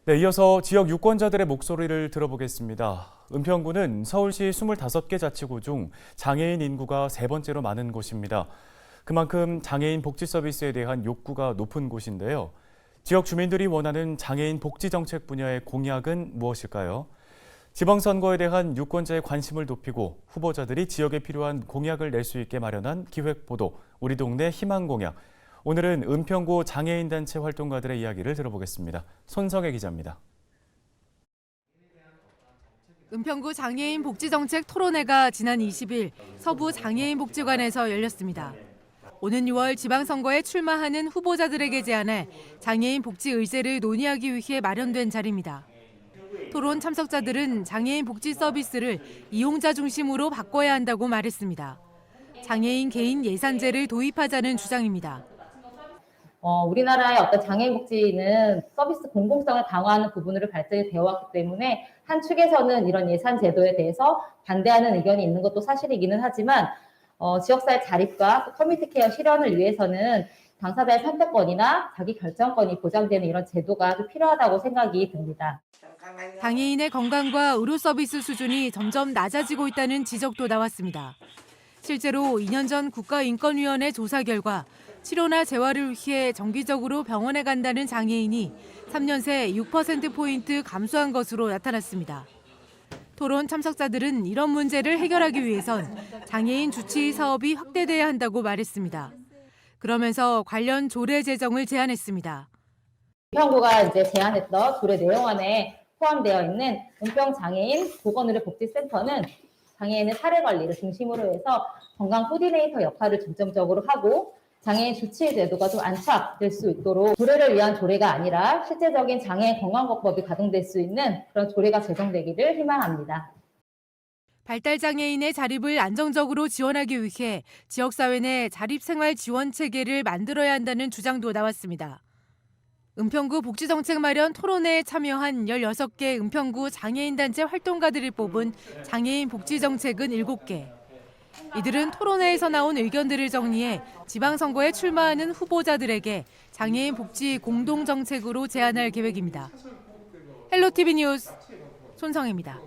네, 이어서 지역 유권자들의 목소리를 들어보겠습니다. 은평구는 서울시 25개 자치구 중 장애인 인구가 세 번째로 많은 곳입니다. 그만큼 장애인 복지 서비스에 대한 욕구가 높은 곳인데요. 지역 주민들이 원하는 장애인 복지 정책 분야의 공약은 무엇일까요? 지방선거에 대한 유권자의 관심을 높이고 후보자들이 지역에 필요한 공약을 낼 수 있게 마련한 기획보도, 우리 동네 희망공약. 오늘은 은평구 장애인단체 활동가들의 이야기를 들어보겠습니다. 손성혜 기자입니다. 은평구 장애인 복지정책 토론회가 지난 20일 서부 장애인복지관에서 열렸습니다. 오는 6월 지방선거에 출마하는 후보자들에게 제안해 장애인 복지 의제를 논의하기 위해 마련된 자리입니다. 토론 참석자들은 장애인 복지 서비스를 이용자 중심으로 바꿔야 한다고 말했습니다. 장애인 개인 예산제를 도입하자는 주장입니다. 우리나라의 어떤 장애인 복지는 서비스 공공성을 강화하는 부분으로 발전이 되어 왔기 때문에 한 축에서는 이런 예산 제도에 대해서 반대하는 의견이 있는 것도 사실이기는 하지만 지역사회 자립과 커뮤니티 케어 실현을 위해서는 당사자의 선택권이나 자기 결정권이 보장되는 이런 제도가 좀 필요하다고 생각이 듭니다. 장애인의 건강과 의료 서비스 수준이 점점 낮아지고 있다는 지적도 나왔습니다. 실제로 2년 전 국가인권위원회 조사 결과 치료나 재활을 위해 정기적으로 병원에 간다는 장애인이 3년 새 6%포인트 감소한 것으로 나타났습니다. 토론 참석자들은 이런 문제를 해결하기 위해선 장애인 주치 사업이 확대돼야 한다고 말했습니다. 그러면서 관련 조례 제정을 제안했습니다. 은평구가 이제 제안했던 조례 내용 안에 포함되어 있는 은평장애인 보건의료복지센터는 장애인의 사례 관리를 중심으로 해서 건강 코디네이터 역할을 중점적으로 하고 장애인 주치 제도가 좀 안착될 수 있도록 조례를 위한 조례가 아니라 실제적인 장애인 건강보건법이 가동될 수 있는 그런 조례가 제정되기를 희망합니다. 발달장애인의 자립을 안정적으로 지원하기 위해 지역사회 내 자립생활 지원 체계를 만들어야 한다는 주장도 나왔습니다. 은평구 복지정책 마련 토론회에 참여한 16개 은평구 장애인단체 활동가들이 뽑은 장애인 복지정책은 7개. 이들은 토론회에서 나온 의견들을 정리해 지방선거에 출마하는 후보자들에게 장애인 복지 공동정책으로 제안할 계획입니다. 헬로티비 뉴스 손성혜입니다.